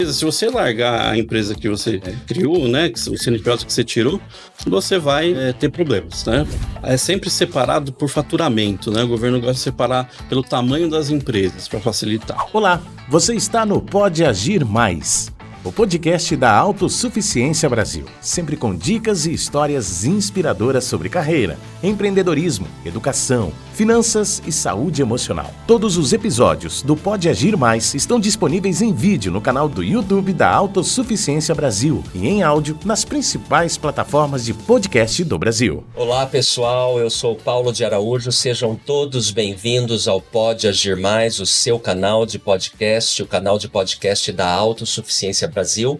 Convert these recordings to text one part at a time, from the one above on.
Se você largar a empresa que você criou, né, o CNPJ que você tirou, você vai ter problemas, né? É sempre separado por faturamento, né? O governo gosta de separar pelo tamanho das empresas para facilitar. Olá, você está no Pode Agir Mais, o podcast da Autossuficiência Brasil, sempre com dicas e histórias inspiradoras sobre carreira, empreendedorismo, educação, finanças e saúde emocional. Todos os episódios do Pode Agir Mais estão disponíveis em vídeo no canal do YouTube da Autossuficiência Brasil e em áudio nas principais plataformas de podcast do Brasil. Olá pessoal, eu sou Paulo de Araújo, sejam todos bem-vindos ao Pode Agir Mais, o seu canal de podcast, o canal de podcast da Autossuficiência Brasil.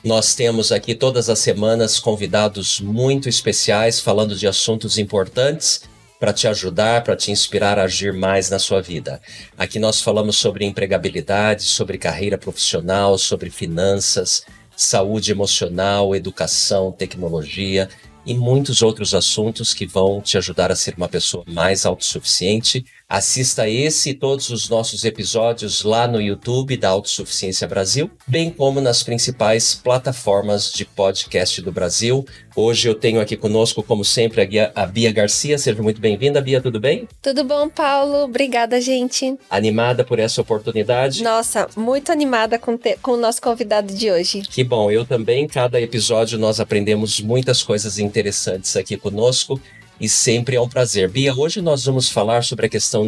Nós temos aqui todas as semanas convidados muito especiais falando de assuntos importantes para te ajudar, para te inspirar a agir mais na sua vida. Aqui nós falamos sobre empregabilidade, sobre carreira profissional, sobre finanças, saúde emocional, educação, tecnologia e muitos outros assuntos que vão te ajudar a ser uma pessoa mais autossuficiente. Assista esse e todos os nossos episódios lá no YouTube da Autossuficiência Brasil, bem como nas principais plataformas de podcast do Brasil. Hoje eu tenho aqui conosco, como sempre, a Bia Garcia. Seja muito bem-vinda, Bia, tudo bem? Tudo bom, Paulo? Obrigada, gente. Animada por essa oportunidade? Nossa, muito animada com o nosso convidado de hoje. Que bom, eu também. Cada episódio nós aprendemos muitas coisas interessantes aqui conosco. E sempre é um prazer. Bia, hoje nós vamos falar sobre a questão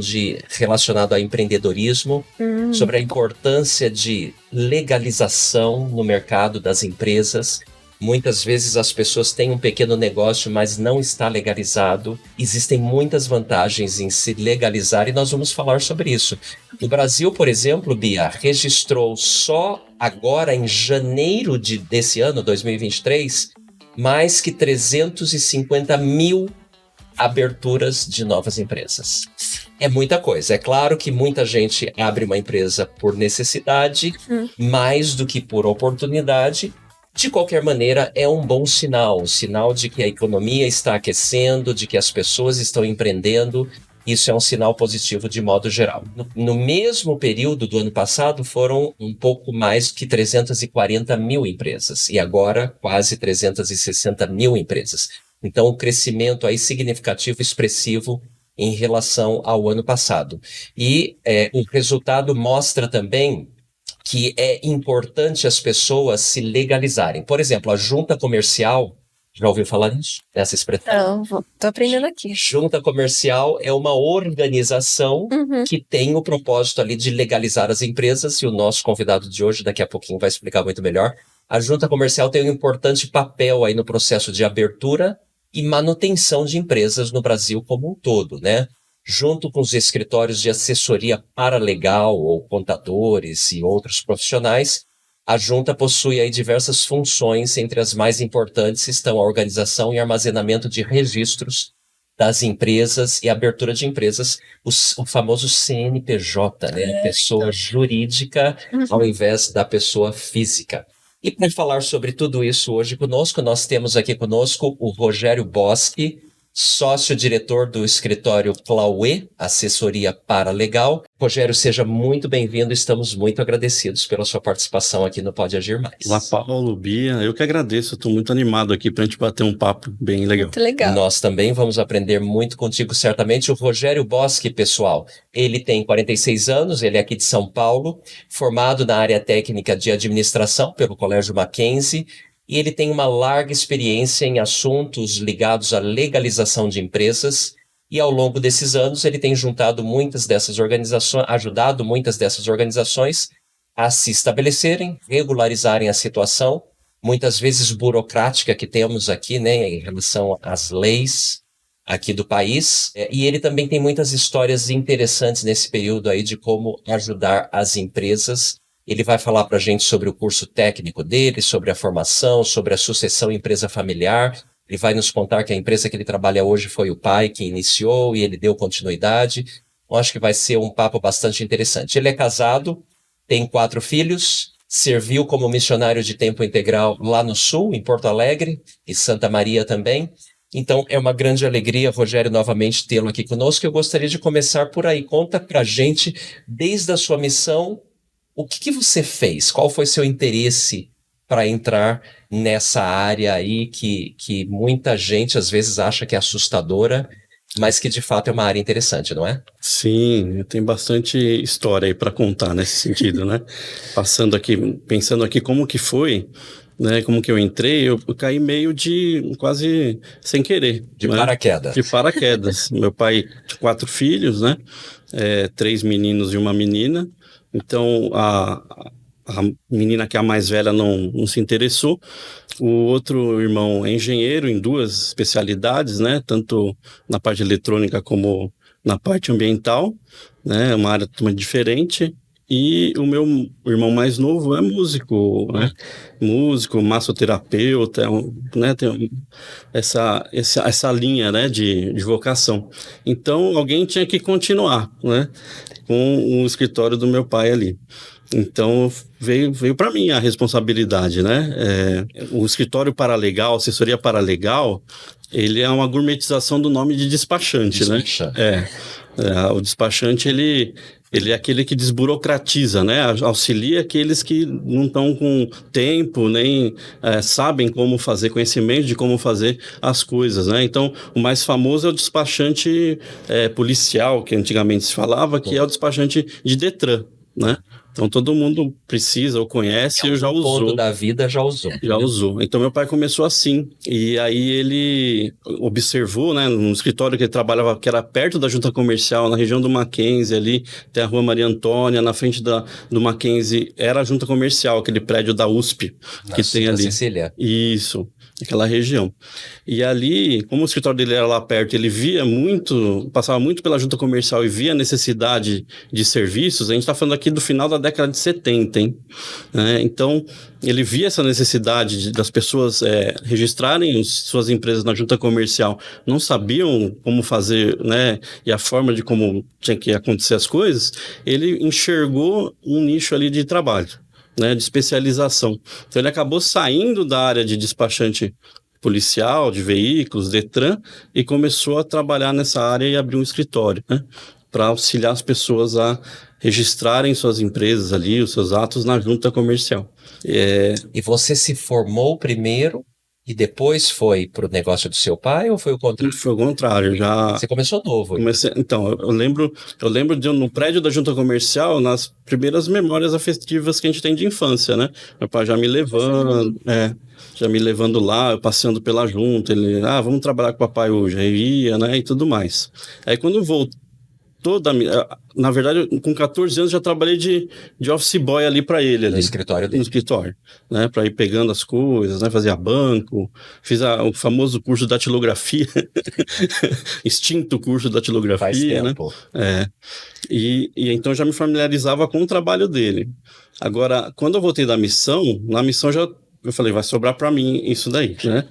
relacionada ao empreendedorismo, sobre a importância de legalização no mercado das empresas. Muitas vezes as pessoas têm um pequeno negócio, mas não está legalizado. Existem muitas vantagens em se legalizar e nós vamos falar sobre isso. No Brasil, por exemplo, Bia, registrou só agora em janeiro desse ano, 2023, mais que 350 mil aberturas de novas empresas. É muita coisa. É claro que muita gente abre uma empresa por necessidade, mais do que por oportunidade. De qualquer maneira, é um bom sinal. Um sinal de que a economia está aquecendo, de que as pessoas estão empreendendo. Isso é um sinal positivo de modo geral. No mesmo período do ano passado, foram um pouco mais que 340 mil empresas. E agora, quase 360 mil empresas. Então, o crescimento aí significativo, expressivo em relação ao ano passado. E o resultado mostra também que é importante as pessoas se legalizarem. Por exemplo, a junta comercial, já ouviu falar nisso? Nessa expressão? Não, tô aprendendo aqui. Junta comercial é uma organização que tem o propósito ali de legalizar as empresas, e o nosso convidado de hoje, daqui a pouquinho, vai explicar muito melhor. A junta comercial tem um importante papel aí no processo de abertura e manutenção de empresas no Brasil como um todo, né? Junto com os escritórios de assessoria paralegal ou contadores e outros profissionais, a junta possui aí diversas funções, entre as mais importantes estão a organização e armazenamento de registros das empresas e abertura de empresas, o famoso CNPJ, né? Pessoa jurídica ao invés da pessoa física. E para falar sobre tudo isso hoje conosco, nós temos aqui conosco o Rogério Boschi, sócio-diretor do escritório Clauê, assessoria paralegal. Rogério, seja muito bem-vindo, estamos muito agradecidos pela sua participação aqui no Pode Agir Mais. Olá, Paulo, Bia, eu que agradeço, estou muito animado aqui para a gente bater um papo bem legal. Muito legal. Nós também vamos aprender muito contigo, certamente. O Rogério Boschi, pessoal, ele tem 46 anos, ele é aqui de São Paulo, formado na área técnica de administração pelo Colégio Mackenzie, e ele tem uma larga experiência em assuntos ligados à legalização de empresas, e ao longo desses anos ele tem ajudado muitas dessas organizações a se estabelecerem, regularizarem a situação, muitas vezes burocrática que temos aqui, né, em relação às leis aqui do país. E ele também tem muitas histórias interessantes nesse período aí de como ajudar as empresas. Ele vai falar para a gente sobre o curso técnico dele, sobre a formação, sobre a sucessão empresa familiar. Ele vai nos contar que a empresa que ele trabalha hoje foi o pai que iniciou e ele deu continuidade. Eu acho que vai ser um papo bastante interessante. Ele é casado, tem 4 filhos, serviu como missionário de tempo integral lá no Sul, em Porto Alegre, e Santa Maria também. Então, é uma grande alegria, Rogério, novamente tê-lo aqui conosco. Eu gostaria de começar por aí. Conta pra gente, desde a sua missão O que você fez? Qual foi seu interesse para entrar nessa área aí que muita gente às vezes acha que é assustadora, mas que de fato é uma área interessante, não é? Sim, tem bastante história aí para contar nesse sentido, né? Pensando aqui como que foi, né? Como que eu entrei, eu caí meio de quase sem querer. De né? paraquedas. De paraquedas. Meu pai tinha 4 filhos, né? 3 meninos e uma menina. Então a menina que é a mais velha não se interessou. O outro irmão é engenheiro em 2 especialidades, né? Tanto na parte eletrônica como na parte ambiental, né? Uma área totalmente diferente. E o meu irmão mais novo é músico, né? Músico, massoterapeuta, né? Tem essa linha, né? de vocação. Então, alguém tinha que continuar, né? Com o escritório do meu pai ali. Então, veio para mim a responsabilidade, né? O escritório paralegal, assessoria paralegal, ele é uma gourmetização do nome de despachante, né? O despachante, ele é aquele que desburocratiza, né? Auxilia aqueles que não estão com tempo, nem sabem como fazer, conhecimento de como fazer as coisas, né? Então, o mais famoso é o despachante policial, que antigamente se falava, que é o despachante de Detran, né? Então, todo mundo precisa ou conhece, ou já usou. Ponto da vida já usou. Já usou. Então, meu pai começou assim. E aí, ele observou, né, no escritório que ele trabalhava, que era perto da junta comercial, na região do Mackenzie, ali, tem a rua Maria Antônia, na frente do Mackenzie, era a junta comercial, aquele prédio da USP, que tem ali. Cecília. Isso, aquela região. E ali, como o escritório dele era lá perto, ele passava muito pela junta comercial e via a necessidade de serviços. A gente está falando aqui do final da década de 70, hein? Então, ele via essa necessidade das pessoas registrarem suas empresas na junta comercial, não sabiam como fazer, né? E a forma de como tinha que acontecer as coisas, ele enxergou um nicho ali de trabalho, né? De especialização. Então, ele acabou saindo da área de despachante policial, de veículos, Detran, e começou a trabalhar nessa área e abrir um escritório, né? Para auxiliar as pessoas a registrarem suas empresas ali, os seus atos na junta comercial. E você se formou primeiro e depois foi para o negócio do seu pai, ou foi o contrário? Foi o contrário, Você começou novo. Então, eu lembro de no prédio da junta comercial, nas primeiras memórias afetivas que a gente tem de infância, né? Meu pai já me levando lá, eu passeando pela junta, ele, vamos trabalhar com o papai hoje, aí ia, né, e tudo mais. Aí quando voltou, na verdade, com 14 anos já trabalhei de office boy ali para ele. No escritório dele. No escritório, né? Para ir pegando as coisas, né? Fazia banco, fiz o famoso curso de datilografia, extinto curso de datilografia. Faz tempo. Né? E então já me familiarizava com o trabalho dele. Agora, quando eu voltei na missão eu falei, vai sobrar para mim isso daí, né?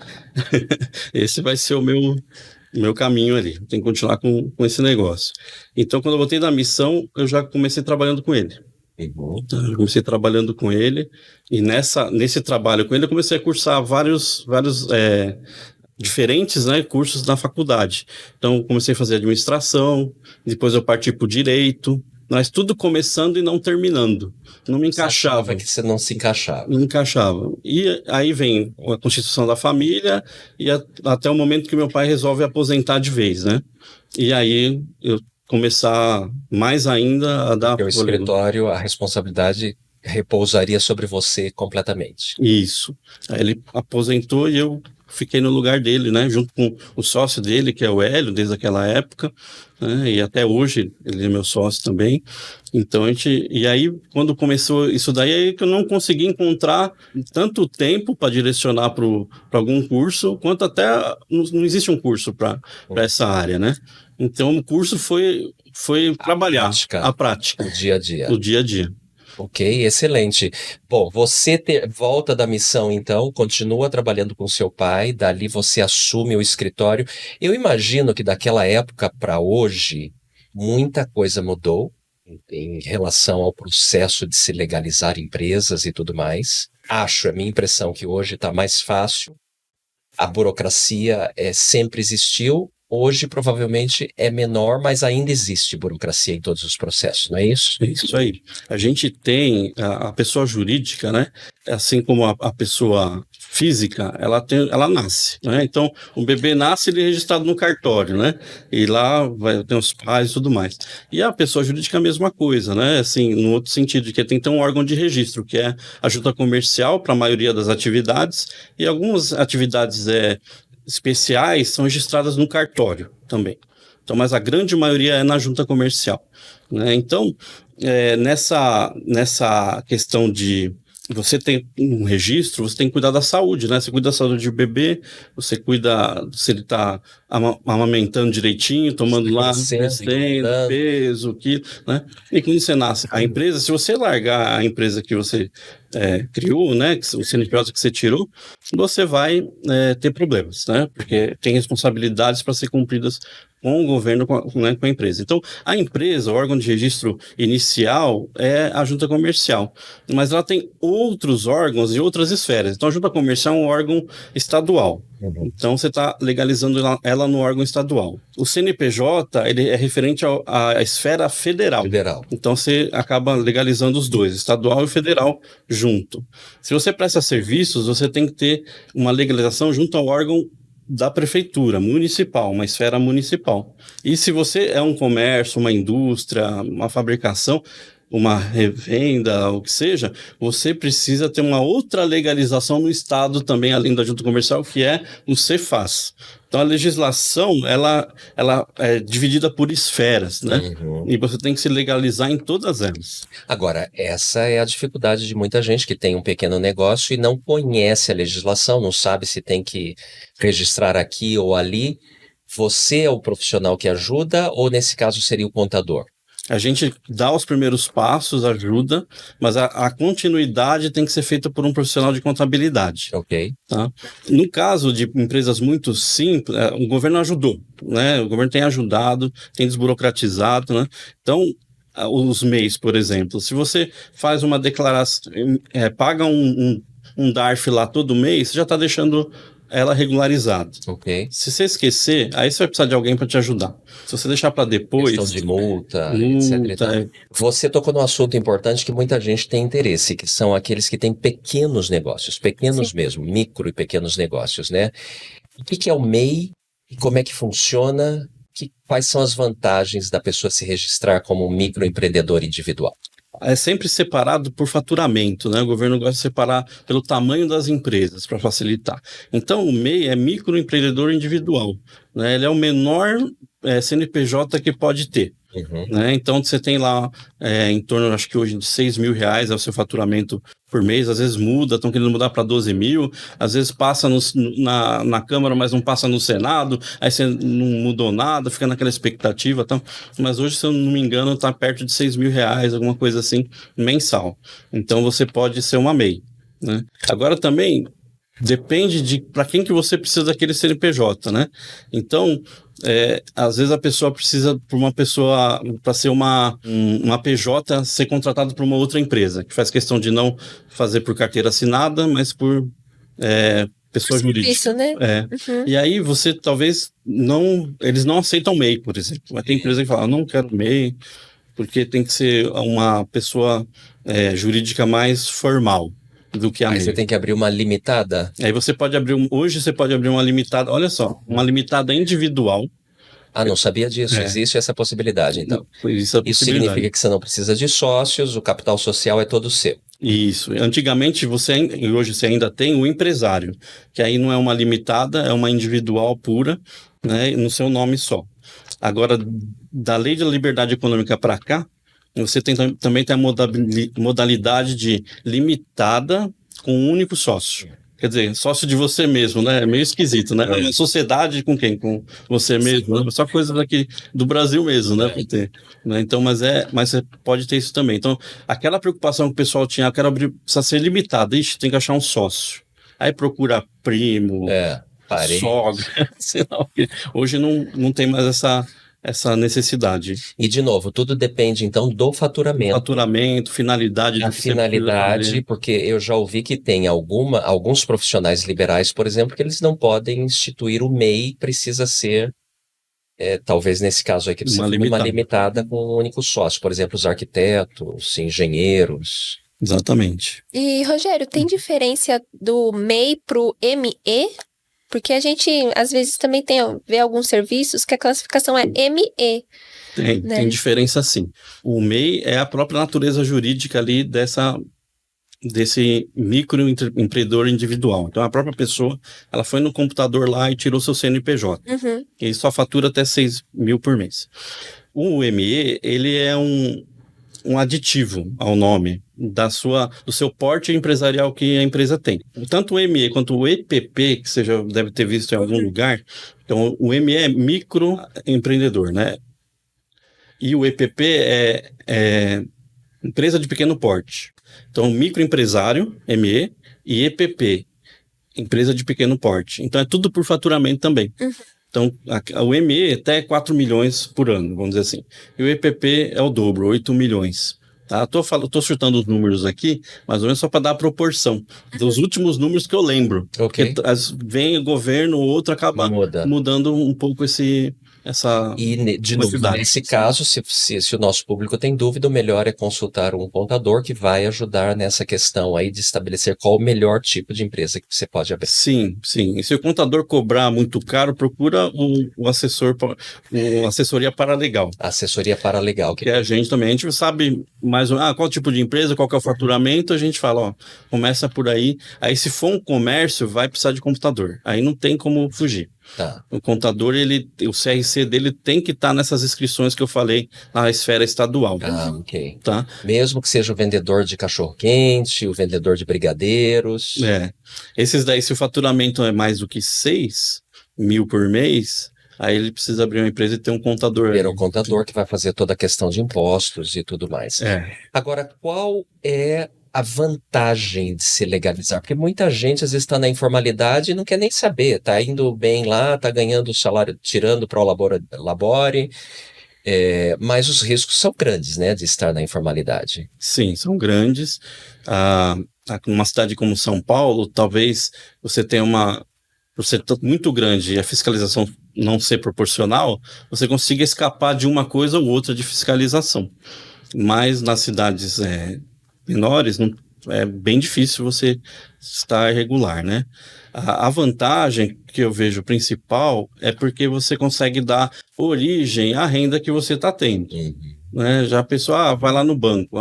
Esse vai ser o meu caminho ali, tem que continuar com esse negócio. Então, quando eu voltei da missão, eu já comecei trabalhando com ele. Eu comecei trabalhando com ele, e nesse trabalho com ele, eu comecei a cursar vários diferentes, né, cursos na faculdade. Então, comecei a fazer administração, depois eu parti para o direito, mas tudo começando e não terminando. Não me encaixava. Você achava que você não se encaixava. Não encaixava. E aí vem a constituição da família e até o momento que meu pai resolve aposentar de vez, né? E aí eu começar mais ainda a dar... Porque o escritório, a responsabilidade repousaria sobre você completamente. Isso. Aí ele aposentou e eu fiquei no lugar dele, né? Junto com o sócio dele, que é o Hélio, desde aquela época, né? E até hoje ele é meu sócio também. Então e aí quando começou isso daí, é que eu não consegui encontrar tanto tempo para direcionar para algum curso, quanto até não existe um curso para essa área, né? Então o curso foi trabalhar a prática, o dia a dia. O dia a dia. Ok, excelente. Bom, você volta da missão, então, continua trabalhando com seu pai, dali você assume o escritório. Eu imagino que daquela época para hoje, muita coisa mudou em relação ao processo de se legalizar empresas e tudo mais. É minha impressão, que hoje está mais fácil. A burocracia sempre existiu, hoje provavelmente é menor, mas ainda existe burocracia em todos os processos, não é isso? É isso aí. A gente tem a pessoa jurídica, né? Assim como a pessoa física, ela nasce, né? Então, o bebê nasce, ele é registrado no cartório, né? E lá vai ter os pais e tudo mais. E a pessoa jurídica é a mesma coisa, né? Assim, no outro sentido, de que tem que ter um órgão de registro, que é a junta comercial para a maioria das atividades, e algumas atividades especiais são registradas no cartório também. Então, mas a grande maioria é na junta comercial, né? Então, nessa questão de você tem um registro, você tem que cuidar da saúde, né? Você cuida da saúde do bebê, você cuida se ele está amamentando direitinho, tomando lá, crescendo, peso, quilo, né? E quando você nasce, a empresa, se você largar a empresa que você criou, né? O CNPJ que você tirou, você vai ter problemas, né? Porque tem responsabilidades para ser cumpridas com o governo, com a empresa. Então, a empresa, o órgão de registro inicial é a junta comercial, mas ela tem outros órgãos e outras esferas. Então, a junta comercial é um órgão estadual. Então, você está legalizando ela no órgão estadual. O CNPJ, ele é referente à esfera federal. Então, você acaba legalizando os dois, estadual e federal, junto. Se você presta serviços, você tem que ter uma legalização junto ao órgão da prefeitura municipal, uma esfera municipal. E se você é um comércio, uma indústria, uma fabricação, uma revenda, o que seja, você precisa ter uma outra legalização no estado também, além da junta comercial, que é o Cefaz. Então, a legislação, ela é dividida por esferas, né? Uhum. E você tem que se legalizar em todas elas. Agora, essa é a dificuldade de muita gente que tem um pequeno negócio e não conhece a legislação, não sabe se tem que registrar aqui ou ali. Você é o profissional que ajuda ou, nesse caso, seria o contador? A gente dá os primeiros passos, ajuda, mas a continuidade tem que ser feita por um profissional de contabilidade. Ok. Tá? No caso de empresas muito simples, o governo ajudou, né? O governo tem ajudado, tem desburocratizado, né? Então, os MEIs, por exemplo, se você faz uma declaração, paga um DARF lá todo mês, você já está deixando ela regularizada. Ok. Se você esquecer, aí você vai precisar de alguém para te ajudar. Se você deixar para depois... Questão de multa, etc. Você tocou num assunto importante que muita gente tem interesse, que são aqueles que têm pequenos negócios, pequenos Sim. mesmo, micro e pequenos negócios, né? O que é o MEI e como é que funciona? Quais são as vantagens da pessoa se registrar como um microempreendedor individual? É sempre separado por faturamento, né? O governo gosta de separar pelo tamanho das empresas, para facilitar. Então, o MEI é microempreendedor individual, né? Ele é o menor CNPJ que pode ter. Uhum. Né? Então, você tem lá em torno, acho que hoje, de R$6.000 é o seu faturamento por mês. Às vezes muda, estão querendo mudar para 12 mil. Às vezes passa na Câmara, mas não passa no Senado. Aí você não mudou nada, fica naquela expectativa. Então, mas hoje, se eu não me engano, está perto de R$6.000, alguma coisa assim, mensal. Então, você pode ser uma MEI. Né? Agora, também... depende de para quem que você precisa daquele CNPJ, né? Então, às vezes a pessoa precisa para ser uma PJ, ser contratado por uma outra empresa, que faz questão de não fazer por carteira assinada, mas por pessoa jurídica. Isso, né? Uhum. E aí você talvez eles não aceitam MEI, por exemplo. Mas tem empresa que fala, não quero MEI, porque tem que ser uma pessoa jurídica mais formal do que a MEI. Você tem que abrir uma limitada? Aí você pode hoje você pode abrir uma limitada, olha só, uma limitada individual. Ah, não sabia disso, existe essa possibilidade, então. Isso significa que você não precisa de sócios, o capital social é todo seu. Isso, antigamente e hoje você ainda tem o empresário, que aí não é uma limitada, é uma individual pura, né, no seu nome só. Agora, da Lei de Liberdade Econômica para cá, você também tem a modalidade de limitada com um único sócio. Quer dizer, sócio de você mesmo, né? É meio esquisito, né? É uma sociedade com quem? Com você mesmo, né? Só coisa daqui do Brasil mesmo, né? Pra ter, né? Então, mas você pode ter isso também. Então, aquela preocupação que o pessoal tinha, quero abrir, precisa ser limitada. Ixi, tem que achar um sócio. Aí procura primo, sogra, sei lá o quê. Hoje não tem mais essa necessidade. E, de novo, tudo depende, então, do faturamento. Faturamento, finalidade. A finalidade, porque eu já ouvi que tem alguns profissionais liberais, por exemplo, que eles não podem instituir o MEI, precisa ser talvez nesse caso aí que você falou, uma limitada com um único sócio. Por exemplo, os arquitetos, engenheiros. Exatamente. E, Rogério, tem diferença do MEI pro ME? Porque a gente, às vezes, também vê alguns serviços que a classificação é ME. Tem diferença sim. O MEI é a própria natureza jurídica ali desse microempreendedor individual. Então, a própria pessoa, ela foi no computador lá e tirou seu CNPJ. Uhum. E só fatura até 6 mil por mês. O ME, ele é um aditivo ao nome do seu porte empresarial que a empresa tem. Tanto o ME quanto o EPP, que você já deve ter visto em algum lugar, então o ME é microempreendedor, né? E o EPP é empresa de pequeno porte. Então, microempresário, ME, e EPP, empresa de pequeno porte. Então, é tudo por faturamento também. Uhum. Então, o ME até 4 milhões por ano, vamos dizer assim. E o EPP é o dobro, 8 milhões. Tá? Tô chutando os números aqui, mais ou menos só para dar a proporção dos últimos números que eu lembro. Okay. Porque vem o governo, o outro acaba mudando um pouco essa... E, de novo, nesse caso, se o nosso público tem dúvida, o melhor é consultar um contador que vai ajudar nessa questão aí de estabelecer qual o melhor tipo de empresa que você pode abrir. Sim. E se o contador cobrar muito caro, procura o assessoria paralegal. Assessoria paralegal. Que é a gente também. A gente sabe mais ou menos qual tipo de empresa, qual que é o faturamento, a gente fala, começa por aí. Aí se for um comércio, vai precisar de computador. Aí não tem como fugir. Tá. O contador, o CRC dele tem que estar nessas inscrições que eu falei na esfera estadual. Ok. Tá? Mesmo que seja o vendedor de cachorro-quente, o vendedor de brigadeiros. Esses daí, se o faturamento é mais do que 6 mil por mês, aí ele precisa abrir uma empresa e ter um contador. Ter um contador que vai fazer toda a questão de impostos e tudo mais. Agora, qual é a vantagem de se legalizar? Porque muita gente às vezes está na informalidade e não quer nem saber, está indo bem lá, está ganhando o salário, tirando para o labore, mas os riscos são grandes, né, de estar na informalidade. Sim, são grandes. Numa cidade como São Paulo, talvez você tenha por ser muito grande e a fiscalização não ser proporcional, você consiga escapar de uma coisa ou outra de fiscalização. Mas nas cidades menores, é bem difícil você estar regular, né? A vantagem que eu vejo principal é porque você consegue dar origem à renda que você está tendo. Né? Já a pessoa vai lá no banco,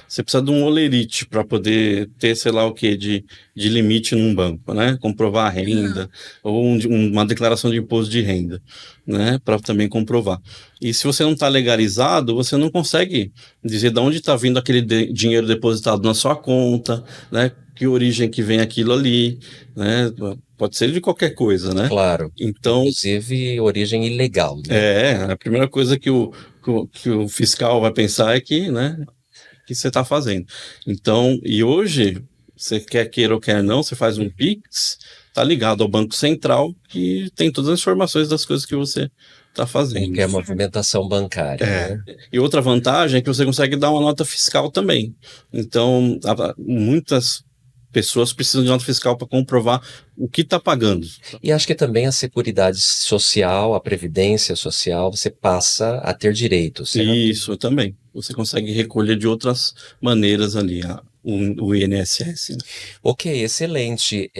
você precisa de um holerite para poder ter, sei lá o que, de limite num banco, né? Comprovar a renda, ou uma declaração de imposto de renda, né? Para também comprovar. E se você não está legalizado, você não consegue dizer de onde está vindo aquele dinheiro depositado na sua conta, né? Que origem que vem aquilo ali, né? Pode ser de qualquer coisa, né? Claro. Então, inclusive origem ilegal. Né? A primeira coisa que o fiscal vai pensar é que, né, que você está fazendo. Então, e hoje, você quer queira ou quer não, você faz um Pix, está ligado ao Banco Central, que tem todas as informações das coisas que você está fazendo. Que é movimentação bancária. Né? E outra vantagem é que você consegue dar uma nota fiscal também. Então, muitas pessoas precisam de nota fiscal para comprovar o que está pagando. E acho que também a Seguridade Social, a Previdência Social, você passa a ter direitos. Certo? Isso também. Você consegue recolher de outras maneiras ali o INSS. Ok, excelente.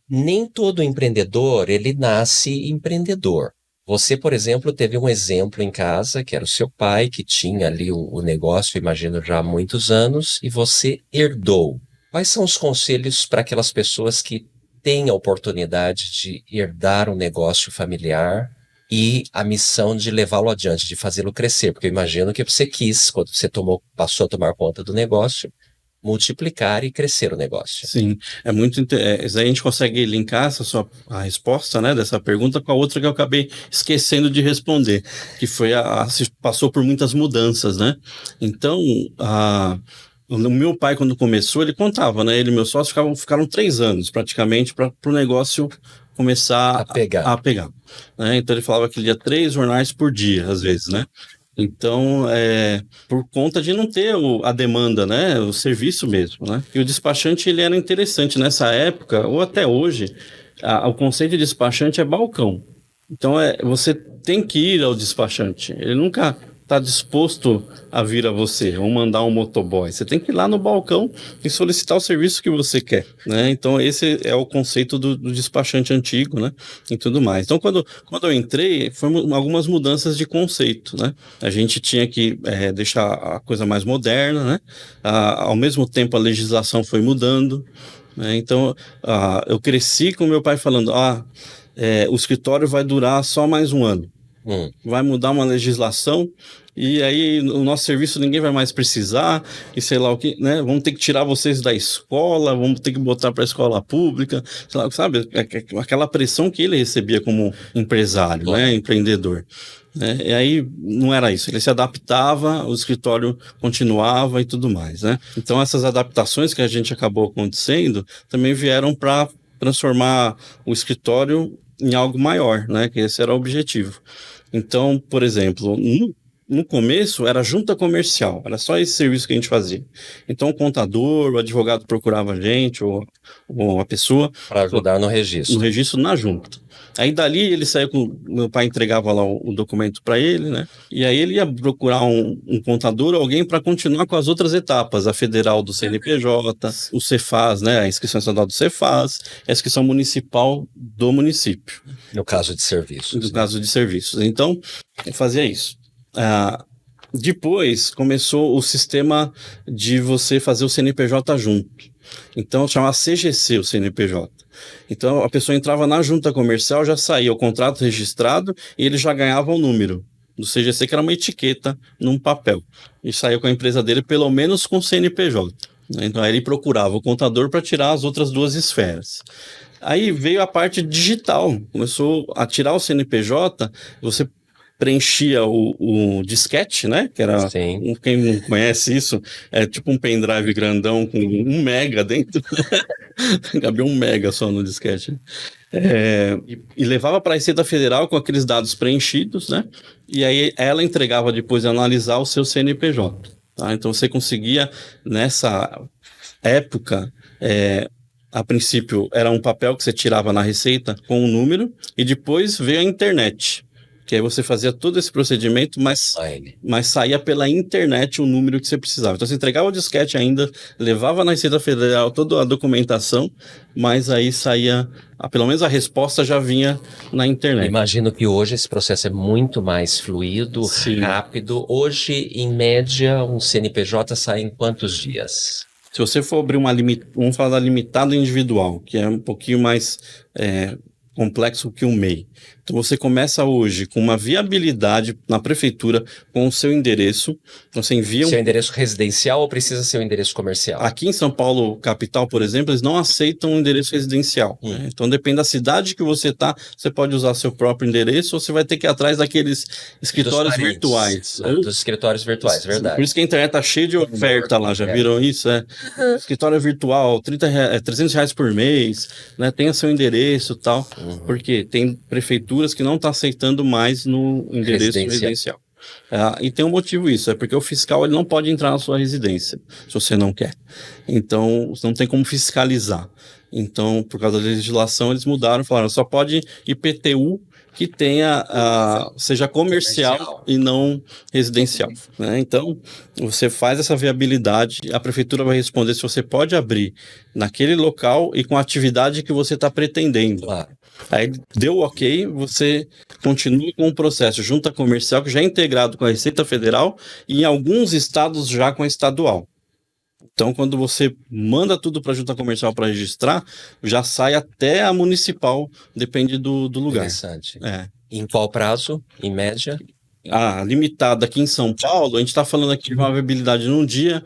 Nem todo empreendedor, ele nasce empreendedor. Você, por exemplo, teve um exemplo em casa, que era o seu pai, que tinha ali o negócio, imagino, já há muitos anos, e você herdou. Quais são os conselhos para aquelas pessoas que têm a oportunidade de herdar um negócio familiar e a missão de levá-lo adiante, de fazê-lo crescer? Porque eu imagino que você quis, quando você passou a tomar conta do negócio, multiplicar e crescer o negócio. Sim, é muito interessante. A gente consegue linkar a resposta, né, dessa pergunta com a outra que eu acabei esquecendo de responder, que foi passou por muitas mudanças, né? Então, o meu pai, quando começou, ele contava, né? Ele e meu sócio ficaram 3 anos, praticamente, para o negócio começar a pegar. Né? Então, ele falava que ele ia 3 jornais por dia, às vezes, né? Então, por conta de não ter a demanda, né? O serviço mesmo, né? E o despachante, ele era interessante nessa época, ou até hoje, o conceito de despachante é balcão. Então, você tem que ir ao despachante. Ele nunca está disposto a vir a você ou mandar um motoboy. Você tem que ir lá no balcão e solicitar o serviço que você quer, né? Então, esse é o conceito do despachante antigo, né? E tudo mais. Então, quando eu entrei, foram algumas mudanças de conceito, né? A gente tinha que deixar a coisa mais moderna, né? Ao mesmo tempo, a legislação foi mudando, né? Então, eu cresci com meu pai falando, o escritório vai durar só mais um ano. Vai mudar uma legislação e aí o nosso serviço ninguém vai mais precisar e sei lá o que, né? Vamos ter que tirar vocês da escola, vamos ter que botar para a escola pública, sei lá, sabe? Aquela pressão que ele recebia como empresário, né? Empreendedor. Né? E aí não era isso, ele se adaptava, o escritório continuava e tudo mais, né? Então essas adaptações que a gente acabou acontecendo também vieram para transformar o escritório em algo maior, né? Que esse era o objetivo. Então, por exemplo, no começo era junta comercial, era só esse serviço que a gente fazia. Então o contador, o advogado procurava a gente, ou a pessoa... Para ajudar no registro. No registro na junta. Aí dali ele saía meu pai entregava lá o documento para ele, né? E aí ele ia procurar um contador, alguém para continuar com as outras etapas, a federal do CNPJ, o Cefaz, né? A inscrição estadual do Cefaz, a inscrição municipal do município. No caso de serviços. No caso de serviços. Então, eu fazia isso. Depois começou o sistema de você fazer o CNPJ junto. Então, chamava CGC o CNPJ. Então, a pessoa entrava na junta comercial, já saía o contrato registrado e ele já ganhava o número do CGC, que era uma etiqueta num papel. E saía com a empresa dele, pelo menos com o CNPJ. Então, aí ele procurava o contador para tirar as outras duas esferas. Aí veio a parte digital. Começou a tirar o CNPJ, você preenchia o disquete, né? Que era, quem não conhece isso, é tipo um pendrive grandão com 1 mega dentro. Cabia 1 mega só no disquete. E levava para a Receita Federal com aqueles dados preenchidos, né? E aí ela entregava depois de analisar o seu CNPJ. Tá? Então você conseguia, nessa época, a princípio era um papel que você tirava na Receita com um número e depois veio a internet. Que aí você fazia todo esse procedimento, mas saía pela internet o número que você precisava. Então você entregava o disquete ainda, levava na Receita Federal toda a documentação, mas aí saía, pelo menos a resposta já vinha na internet. Imagino que hoje esse processo é muito mais fluido, rápido. Hoje, em média, um CNPJ sai em quantos dias? Se você for abrir vamos falar da limitada individual, que é um pouquinho mais complexo que um MEI. Então você começa hoje com uma viabilidade na prefeitura com o seu endereço. Você envia seu endereço residencial ou precisa ser um endereço comercial? Aqui em São Paulo, capital, por exemplo, eles não aceitam um endereço residencial. Né? Então depende da cidade que você está, você pode usar seu próprio endereço ou você vai ter que ir atrás daqueles escritórios virtuais. Dos escritórios virtuais, verdade. Por isso que a internet está cheia de oferta lá, já viram isso? Escritório virtual, R$300 por mês, né? Tenha seu endereço e tal, porque tem prefeituras que não está aceitando mais no endereço residencial. E tem um motivo isso, é porque o fiscal ele não pode entrar na sua residência, se você não quer. Então, você não tem como fiscalizar. Então, por causa da legislação, eles mudaram, falaram, só pode IPTU que seja comercial e não residencial. Né? Então, você faz essa viabilidade, a prefeitura vai responder se você pode abrir naquele local e com a atividade que você está pretendendo. Aí deu ok, você continua com o processo junta comercial que já é integrado com a Receita Federal e em alguns estados já com a estadual. Então, quando você manda tudo para a junta comercial para registrar, já sai até a municipal, depende do lugar. Interessante. Em qual prazo, em média? Limitada aqui em São Paulo, a gente está falando aqui de uma viabilidade num dia,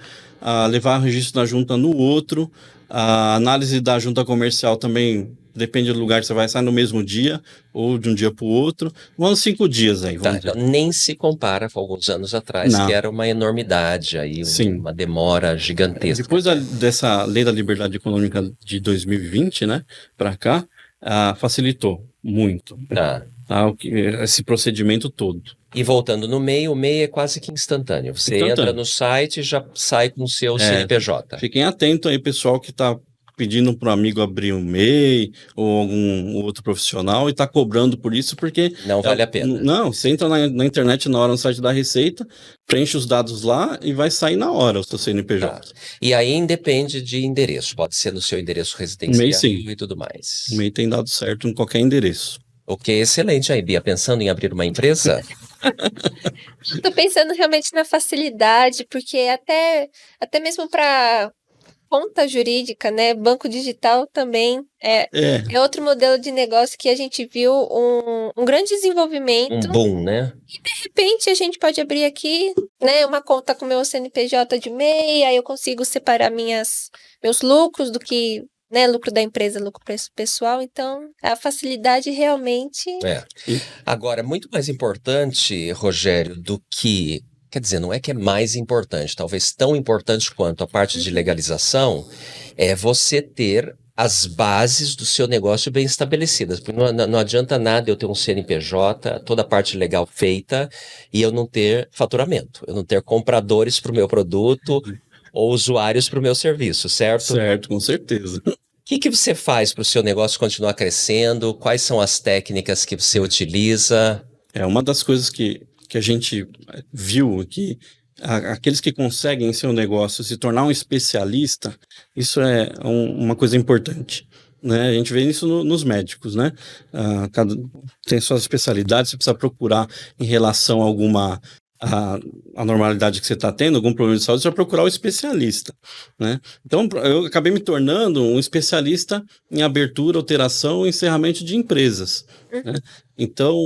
levar o registro da junta no outro, a análise da junta comercial também depende do lugar que você vai sair no mesmo dia ou de um dia para o outro. Vamos 5 dias aí. Então, nem se compara com alguns anos atrás, que era uma enormidade, aí, uma demora gigantesca. Depois dessa Lei da Liberdade Econômica de 2020, né, para cá, facilitou muito esse procedimento todo. E voltando no MEI, o MEI é quase que instantâneo. Você entra no site e já sai com o seu CNPJ. Fiquem atentos aí, pessoal que está pedindo para um amigo abrir um MEI ou algum outro profissional e está cobrando por isso porque... Não vale a pena. Não, você entra na internet na hora no site da Receita, preenche os dados lá e vai sair na hora o seu CNPJ. Tá. E aí independe de endereço, pode ser no seu endereço residencial MEI, sim. e tudo mais. O MEI tem dado certo em qualquer endereço. Ok, excelente aí, Bia. Pensando em abrir uma empresa? Tô pensando realmente na facilidade, porque até mesmo para conta jurídica, né? Banco digital também é outro modelo de negócio que a gente viu um grande desenvolvimento. Um boom, né? De repente a gente pode abrir aqui, né, uma conta com meu CNPJ de MEI, aí eu consigo separar meus lucros do que, né, lucro da empresa, lucro pessoal. Então, a facilidade realmente... Agora, muito mais importante, Rogério, do que... Quer dizer, não é que é mais importante, talvez tão importante quanto a parte de legalização, é você ter as bases do seu negócio bem estabelecidas. Porque não adianta nada eu ter um CNPJ, toda a parte legal feita, e eu não ter faturamento, eu não ter compradores para o meu produto ou usuários para o meu serviço, certo? Certo, com certeza. O que você faz para o seu negócio continuar crescendo? Quais são as técnicas que você utiliza? Uma das coisas que a gente viu que aqueles que conseguem em seu negócio se tornar um especialista, isso é uma coisa importante, né? A gente vê isso nos médicos, né? Cada tem suas especialidades, você precisa procurar em relação a alguma a normalidade que você está tendo, algum problema de saúde, você vai procurar o especialista, né? Então, eu acabei me tornando um especialista em abertura, alteração e encerramento de empresas, né? Então,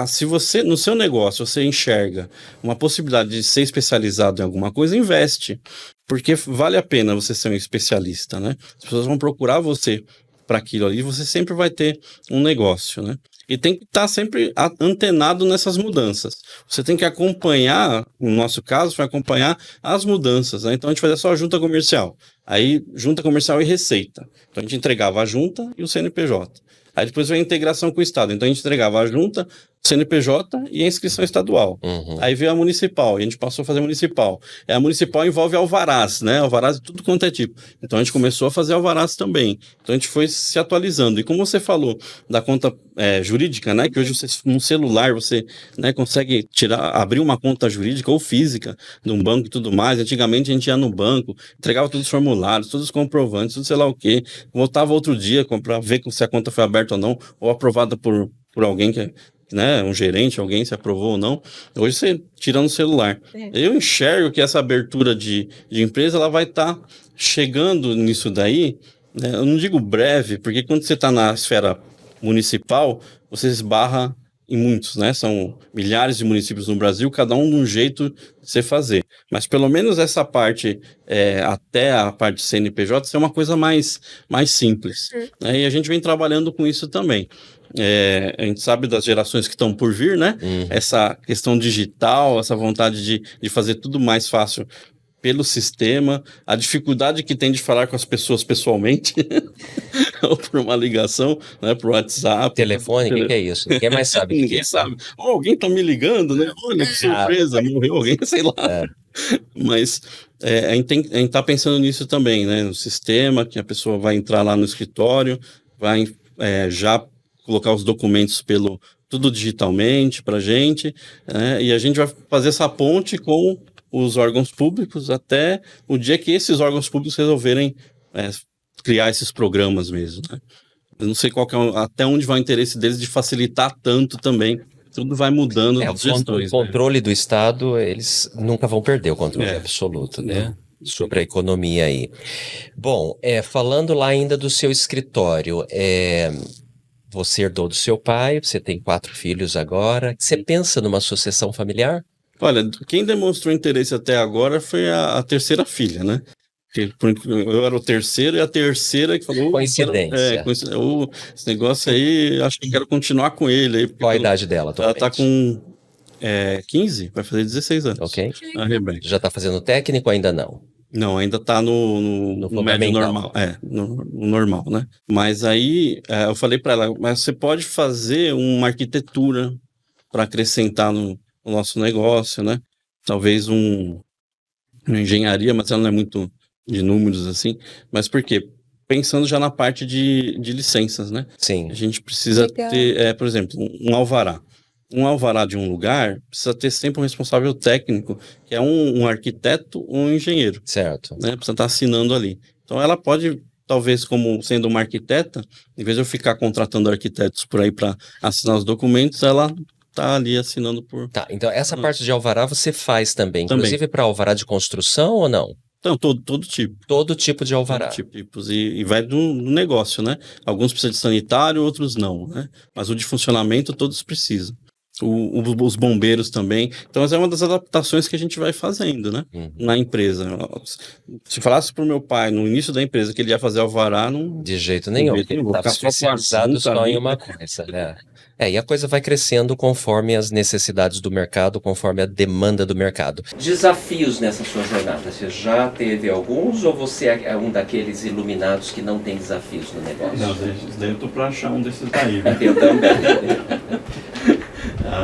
se você, no seu negócio, você enxerga uma possibilidade de ser especializado em alguma coisa, investe, porque vale a pena você ser um especialista, né? As pessoas vão procurar você para aquilo ali, você sempre vai ter um negócio, né? E tem que estar sempre antenado nessas mudanças. Você tem que acompanhar, no nosso caso, foi acompanhar as mudanças, né? Então a gente fazia só a junta comercial. Aí, junta comercial e receita. Então a gente entregava a junta e o CNPJ. Aí depois veio a integração com o Estado. Então a gente entregava a junta, CNPJ e a inscrição estadual. Aí veio a municipal, e a gente passou a fazer a municipal. A municipal envolve alvarás, né? Alvarás de tudo quanto é tipo. Então a gente começou a fazer alvarás também. Então a gente foi se atualizando. E como você falou da conta jurídica, né? Que hoje você, num celular, você, né, consegue abrir uma conta jurídica ou física de um banco e tudo mais. Antigamente a gente ia no banco, entregava todos os formulários, todos os comprovantes, tudo sei lá o quê. Voltava outro dia para ver se a conta foi aberta ou não, ou aprovada por alguém que né, um gerente, alguém se aprovou ou não. Hoje você tira no celular. Eu enxergo que essa abertura de empresa, ela vai estar chegando nisso daí, né? Eu não digo breve, porque quando você está na esfera municipal, você esbarra em muitos, né? São milhares de municípios no Brasil, cada um de um jeito de você fazer. Mas pelo menos essa parte, até a parte de CNPJ, ser uma coisa mais simples. Né? E a gente vem trabalhando com isso também. A gente sabe das gerações que estão por vir, né? Essa questão digital, essa vontade de fazer tudo mais fácil pelo sistema, a dificuldade que tem de falar com as pessoas pessoalmente, ou por uma ligação, né, por WhatsApp. Telefone, o que é isso? Ninguém mais sabe. Ninguém sabe. Alguém tá me ligando, né? Olha que surpresa, morreu alguém, sei lá. Mas a gente tá pensando nisso também, né? No sistema, que a pessoa vai entrar lá no escritório, vai já colocar os documentos tudo digitalmente pra gente, né? E a gente vai fazer essa ponte com os órgãos públicos até o dia que esses órgãos públicos resolverem criar esses programas mesmo, né? Eu não sei até onde vai o interesse deles de facilitar tanto também. Tudo vai mudando nas gestões. O controle do Estado, eles nunca vão perder o controle absoluto, né? Sobre a economia aí. Bom, falando lá ainda do seu escritório, você herdou do seu pai, você tem 4 filhos agora. Você pensa numa sucessão familiar? Olha, quem demonstrou interesse até agora foi a terceira filha, né? Eu era o terceiro e a terceira que falou... Coincidência. Esse negócio aí, acho que eu quero continuar com ele. Aí, qual a idade dela atualmente? Ela tá com 15, vai fazer 16 anos. Ok. A Rebeca. Já tá fazendo técnico ou ainda não? Não, ainda tá no médio normal. No normal, né? Mas aí, eu falei para ela, mas você pode fazer uma arquitetura para acrescentar no nosso negócio, né? Talvez uma engenharia, mas ela não é muito de números assim. Mas por quê? pensando já na parte de licenças, né? Sim. A gente precisa ter, por exemplo, um alvará. Um alvará de um lugar precisa ter sempre um responsável técnico, que é um arquiteto ou um engenheiro. Certo. Né? Precisa estar assinando ali. Então ela pode, talvez como sendo uma arquiteta, em vez de eu ficar contratando arquitetos por aí para assinar os documentos, ela tá ali assinando por... Tá, então essa parte de alvará você faz também, inclusive para alvará de construção ou não? Então, todo tipo. Todo tipo de alvará. Todo tipo, tipos. E vai do negócio, né? Alguns precisam de sanitário, outros não, né? Mas o de funcionamento, todos precisam. Os bombeiros também. Então, essa é uma das adaptações que a gente vai fazendo, né? Na empresa. Se falasse para o meu pai, no início da empresa, que ele ia fazer alvará, não... De jeito nenhum. Ele estava especializado só em uma coisa, né? E a coisa vai crescendo conforme as necessidades do mercado, conforme a demanda do mercado. Desafios nessa sua jornada, você já teve alguns ou você é um daqueles iluminados que não tem desafios no negócio? Não, daí eu tô para achar um desses daí. Né? Eu também.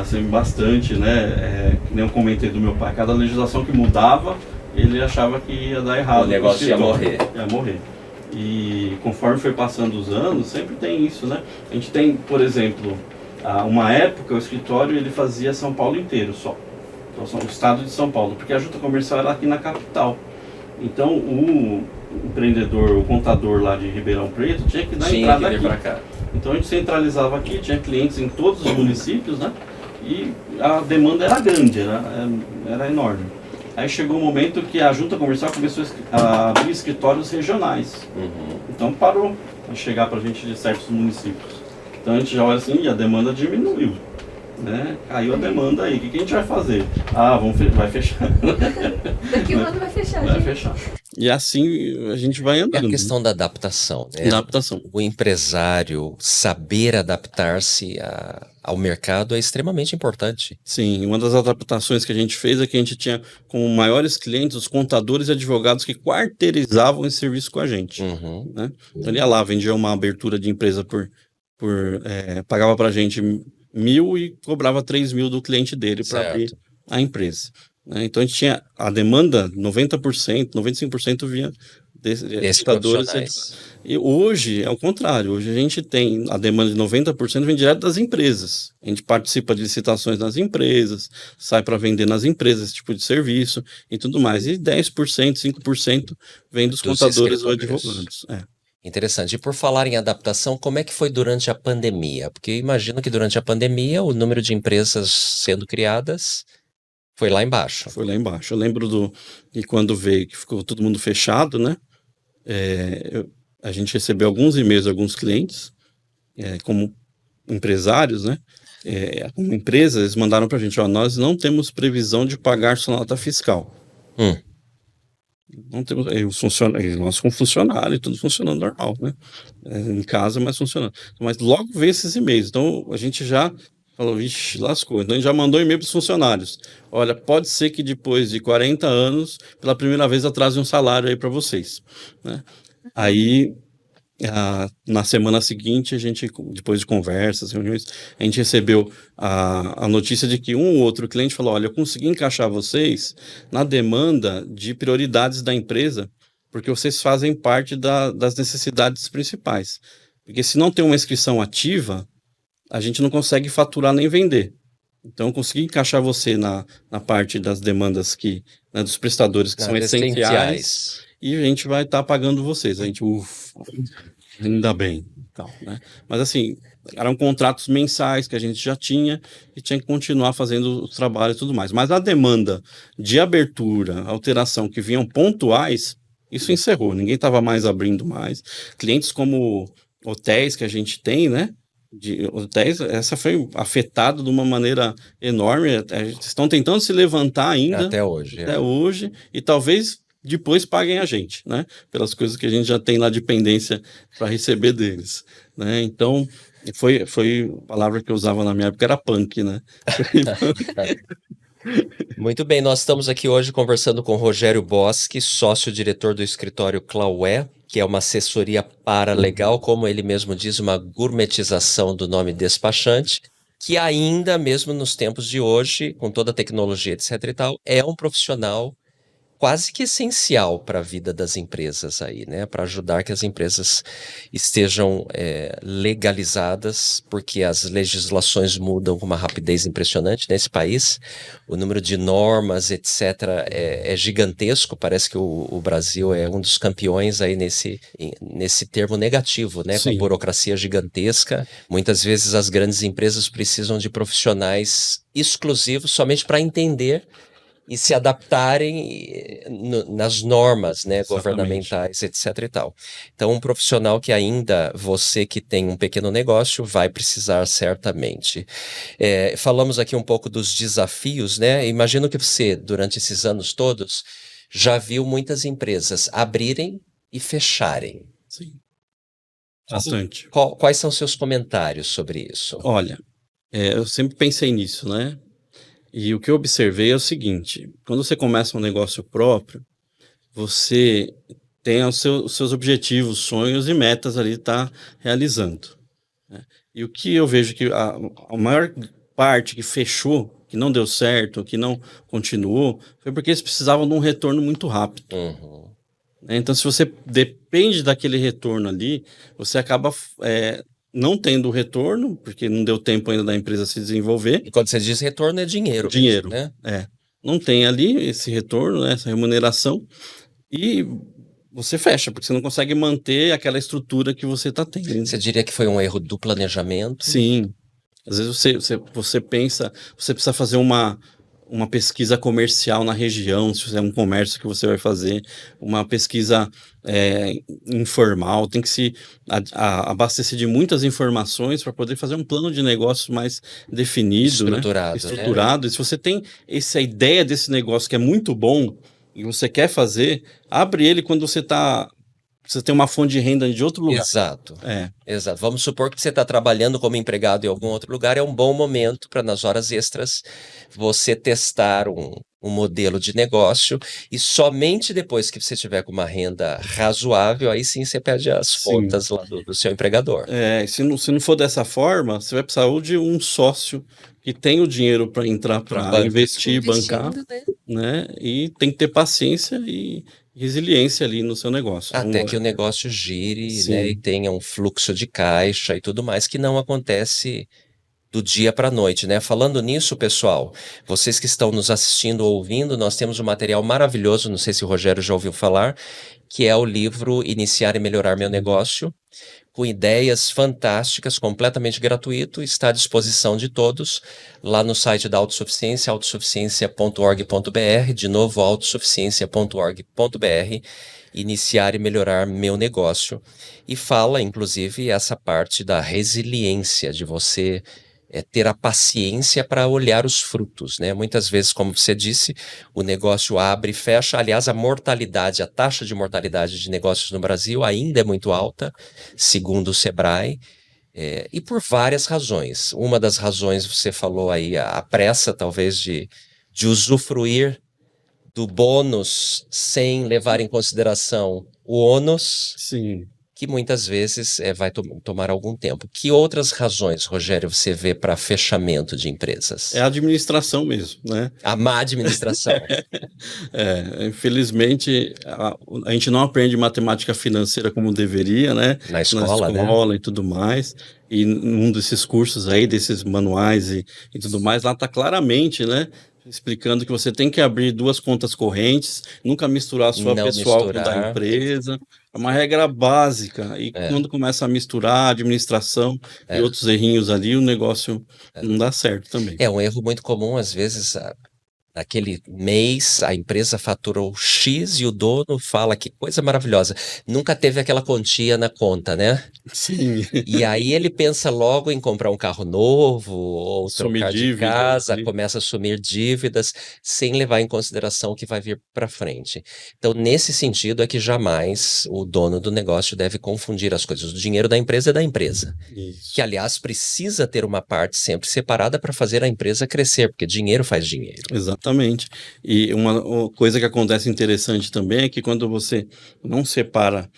Assim, bastante, né? Que nem eu comentei do meu pai, cada legislação que mudava, ele achava que ia dar errado. O negócio ia morrer. Ia morrer. E conforme foi passando os anos, sempre tem isso, né? A gente tem, por exemplo, uma época o escritório ele fazia São Paulo inteiro só. Então, o estado de São Paulo, porque a junta comercial era aqui na capital. Então, o empreendedor, o contador lá de Ribeirão Preto tinha que dar entrada aqui. Pra cá. Então, a gente centralizava aqui, tinha clientes em todos os municípios, né? E a demanda era grande, era enorme. Aí chegou um momento que a junta comercial começou a abrir escritórios regionais. Então parou a chegar para a gente de certos municípios. Então a gente já olha assim, e a demanda diminuiu. Né? Caiu a demanda aí, o que a gente vai fazer? Vai fechar. Daqui um ano vai fechar. Vai fechar. E assim a gente vai andando. É a questão da adaptação, né? Adaptação. O empresário saber adaptar-se ao mercado é extremamente importante. Sim, uma das adaptações que a gente fez é que a gente tinha como maiores clientes os contadores e advogados que quarteirizavam esse serviço com a gente. Né? Então ele ia lá, vendia uma abertura de empresa pagava pra gente 1.000 e cobrava 3.000 do cliente dele para abrir a empresa. Então a gente tinha a demanda 90%, 95% vinha desses contadores. E hoje é o contrário, hoje a gente tem a demanda de 90% vem direto das empresas. A gente participa de licitações nas empresas, sai para vender nas empresas esse tipo de serviço e tudo mais. E 10%, 5% vem dos contadores ou advogados. Interessante. E por falar em adaptação, como é que foi durante a pandemia? Porque eu imagino que durante a pandemia o número de empresas sendo criadas foi lá embaixo. Foi lá embaixo. Eu lembro que quando veio, que ficou todo mundo fechado, né? A gente recebeu alguns e-mails de alguns clientes, como empresários, né? Como empresas, eles mandaram para a gente, nós não temos previsão de pagar sua nota fiscal. Não temos, nós com funcionário, tudo funcionando normal, né? Em casa, mas funcionando. Mas logo veio esses e-mails, então a gente já falou, vixe, lascou. Então a gente já mandou e-mail para os funcionários. Olha, pode ser que depois de 40 anos, pela primeira vez atrase um salário aí para vocês. Né? Aí, na semana seguinte, a gente, depois de conversas, reuniões, a gente recebeu a notícia de que um ou outro cliente falou, olha, eu consegui encaixar vocês na demanda de prioridades da empresa, porque vocês fazem parte das necessidades principais. Porque se não tem uma inscrição ativa, a gente não consegue faturar nem vender. Então, eu consegui encaixar você na parte das demandas dos prestadores que são essenciais. E a gente vai estar pagando vocês. A gente, ainda bem. Então, né? Mas assim, eram contratos mensais que a gente já tinha e tinha que continuar fazendo os trabalhos e tudo mais. Mas a demanda de abertura, alteração que vinham pontuais, isso encerrou. Ninguém estava mais abrindo mais. Clientes como hotéis que a gente tem, né? De hotéis, essa foi afetada de uma maneira enorme. Estão tentando se levantar ainda. Até hoje. Até hoje. E talvez depois paguem a gente, né? Pelas coisas que a gente já tem lá de pendência para receber deles, né? Então, foi a palavra que eu usava na minha época, era punk, né? Muito bem, nós estamos aqui hoje conversando com Rogério Boschi, sócio-diretor do escritório Claué, que é uma assessoria paralegal, como ele mesmo diz, uma gourmetização do nome despachante, que ainda, mesmo nos tempos de hoje, com toda a tecnologia, etc e tal, é um profissional quase que essencial para a vida das empresas aí, né? Para ajudar que as empresas estejam legalizadas, porque as legislações mudam com uma rapidez impressionante nesse país. O número de normas, etc., é gigantesco. Parece que o Brasil é um dos campeões aí nesse termo negativo, né? Com a burocracia gigantesca. Muitas vezes as grandes empresas precisam de profissionais exclusivos somente para entender e se adaptarem nas normas, né, governamentais, etc. e tal. Então, um profissional que ainda, você que tem um pequeno negócio, vai precisar certamente. Falamos aqui um pouco dos desafios, né? Imagino que você, durante esses anos todos, já viu muitas empresas abrirem e fecharem. Sim. Bastante. Quais são seus comentários sobre isso? Olha, eu sempre pensei nisso, né? E o que eu observei é o seguinte: quando você começa um negócio próprio, você tem os seus objetivos, sonhos e metas ali tá realizando, né? E o que eu vejo que a maior parte que fechou, que não deu certo, que não continuou, foi porque eles precisavam de um retorno muito rápido. Uhum. Então, se você depende daquele retorno ali, você acaba não tendo retorno, porque não deu tempo ainda da empresa se desenvolver. E quando você diz retorno, é dinheiro. Dinheiro, né? Não tem ali esse retorno, né, essa remuneração, e você fecha, porque você não consegue manter aquela estrutura que você está tendo. Você diria que foi um erro do planejamento? Sim. Às vezes você pensa, você precisa fazer uma pesquisa comercial na região, se é um comércio que você vai fazer, uma pesquisa informal, tem que se abastecer de muitas informações para poder fazer um plano de negócio mais definido, estruturado, né? Estruturado. E se você tem essa ideia desse negócio que é muito bom e você quer fazer, abre ele quando você tem uma fonte de renda de outro lugar. Exato. Exato. Vamos supor que você está trabalhando como empregado em algum outro lugar, é um bom momento para, nas horas extras, você testar um modelo de negócio, e somente depois que você tiver com uma renda razoável, aí sim você pede as contas lá do seu empregador. Se não for dessa forma, você vai precisar ou de um sócio que tem o dinheiro para entrar, para investir, bancar, né? E tem que ter paciência e resiliência ali no seu negócio. Até que o negócio gire, né, e tenha um fluxo de caixa e tudo mais, que não acontece do dia para a noite, né? Falando nisso, pessoal, vocês que estão nos assistindo ou ouvindo, nós temos um material maravilhoso, não sei se o Rogério já ouviu falar, que é o livro Iniciar e Melhorar Meu Negócio, com ideias fantásticas, completamente gratuito, está à disposição de todos lá no site da Autossuficiência, autossuficiência.org.br, de novo, autossuficiência.org.br, Iniciar e Melhorar Meu Negócio, e fala, inclusive, essa parte da resiliência, de você ter a paciência para olhar os frutos, né? Muitas vezes, como você disse, o negócio abre e fecha. Aliás, a taxa de mortalidade de negócios no Brasil ainda é muito alta, segundo o Sebrae, e por várias razões. Uma das razões, você falou aí, a pressa, talvez, de usufruir do bônus sem levar em consideração o ônus. Sim. Que muitas vezes vai tomar algum tempo. Que outras razões, Rogério, você vê para fechamento de empresas? É a administração mesmo, né? A má administração. Infelizmente, a gente não aprende matemática financeira como deveria, né? Na escola, né? E tudo mais. E num desses cursos aí, desses manuais e tudo mais, lá está claramente, né? Explicando que você tem que abrir 2 contas correntes, nunca misturar a sua pessoal com a da empresa. É uma regra básica. E quando começa a misturar a administração e outros errinhos ali, o negócio não dá certo também. É um erro muito comum, às vezes, naquele mês a empresa faturou X e o dono fala que coisa maravilhosa. Nunca teve aquela quantia na conta, né? Sim. E aí ele pensa logo em comprar um carro novo ou trocar de casa, começa a assumir dívidas sem levar em consideração o que vai vir para frente. Então, nesse sentido é que jamais o dono do negócio deve confundir as coisas. O dinheiro da empresa é da empresa. Isso. Que, aliás, precisa ter uma parte sempre separada para fazer a empresa crescer, porque dinheiro faz dinheiro. Exatamente. E uma coisa que acontece interessante também é que quando você não separa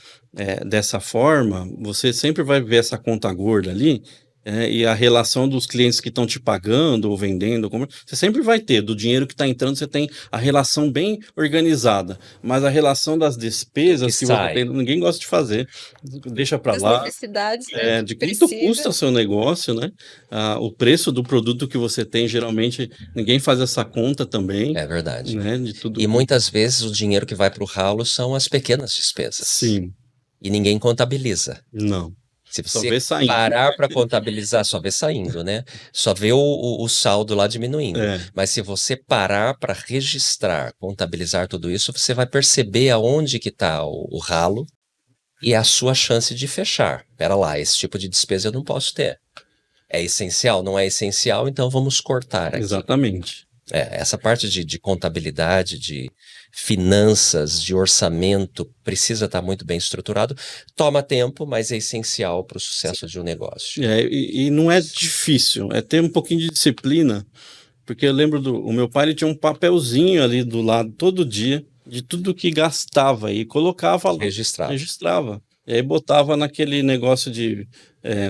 dessa forma, você sempre vai ver essa conta gorda ali e a relação dos clientes que estão te pagando ou vendendo, você sempre vai ter, do dinheiro que está entrando, você tem a relação bem organizada, mas a relação das despesas que você tem, ninguém gosta de fazer, deixa para lá. Necessidades, né, de quanto custa o seu negócio, né? O preço do produto que você tem, geralmente, ninguém faz essa conta também. É verdade. Né, de tudo. E muitas vezes o dinheiro que vai para o ralo são as pequenas despesas. Sim. E ninguém contabiliza. Não. Se você parar para contabilizar, só vê saindo, né? Só vê o saldo lá diminuindo. Mas se você parar para registrar, contabilizar tudo isso, você vai perceber aonde que está o ralo e a sua chance de fechar. Pera lá, esse tipo de despesa eu não posso ter. É essencial? Não é essencial? Então vamos cortar aqui. Exatamente. Essa parte de contabilidade, de finanças, de orçamento, precisa estar muito bem estruturado. Toma tempo, mas é essencial para o sucesso de um negócio. E não é difícil, é ter um pouquinho de disciplina, porque eu lembro o meu pai, ele tinha um papelzinho ali do lado, todo dia, de tudo que gastava e colocava lá. Registrava. E aí botava naquele negócio de,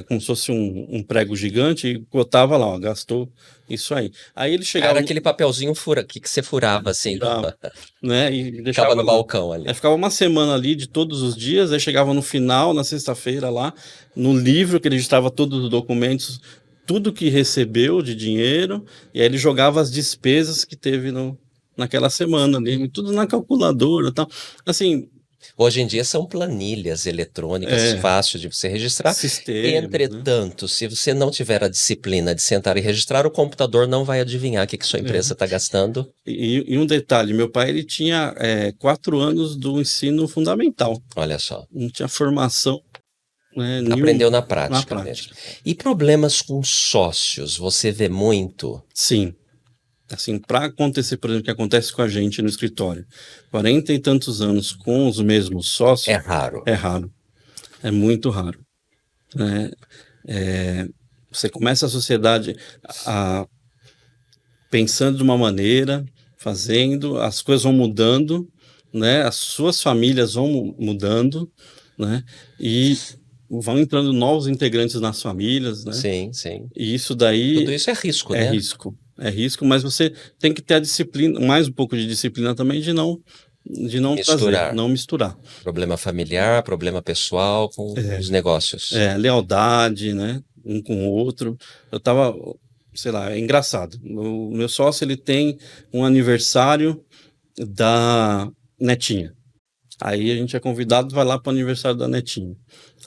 como se fosse um prego gigante e botava lá, gastou isso aí. Aí ele chegava... Era aquele papelzinho que você furava assim. Né? E deixava ficava no balcão ali. Aí ficava uma semana ali de todos os dias, aí chegava no final, na sexta-feira lá, no livro que ele registrava todos os documentos, tudo que recebeu de dinheiro, e aí ele jogava as despesas que teve naquela semana ali, tudo na calculadora e tal. Assim... Hoje em dia são planilhas eletrônicas fáceis de você registrar. Sistemas, entretanto, se você não tiver a disciplina de sentar e registrar, o computador não vai adivinhar o que sua empresa está gastando. E um detalhe, meu pai ele tinha 4 anos do ensino fundamental. Olha só. Não tinha formação. Aprendeu na prática. Mesmo. E problemas com sócios, você vê muito? Sim. Assim, para acontecer, por exemplo, o que acontece com a gente no escritório, 40 e tantos anos com os mesmos sócios... É raro. É raro. É muito raro. Você começa a sociedade pensando de uma maneira, fazendo, as coisas vão mudando, né? As suas famílias vão mudando, né? E vão entrando novos integrantes nas famílias, né? Sim, sim. E isso daí... Tudo isso é risco, né? É risco, mas você tem que ter a disciplina, mais um pouco de disciplina também, de não misturar. Problema familiar, problema pessoal com os negócios. Lealdade, né? Um com o outro. Eu tava, sei lá, é engraçado. O meu sócio, ele tem um aniversário da netinha. Aí a gente é convidado, vai lá para o aniversário da netinha.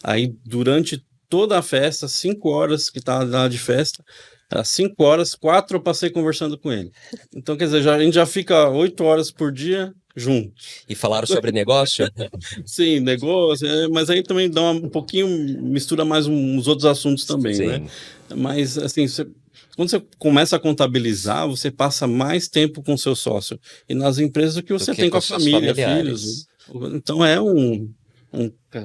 Aí, durante toda a festa, 5 horas que tá lá de festa, às 5 horas, 4 eu passei conversando com ele. Então, quer dizer, a gente já fica 8 horas por dia junto. E falaram sobre negócio? Sim, negócio, mas aí também dá um pouquinho, mistura mais uns outros assuntos também, né? Mas, assim, quando você começa a contabilizar, você passa mais tempo com o seu sócio. E nas empresas que você tem com a família, filhos. Então, é um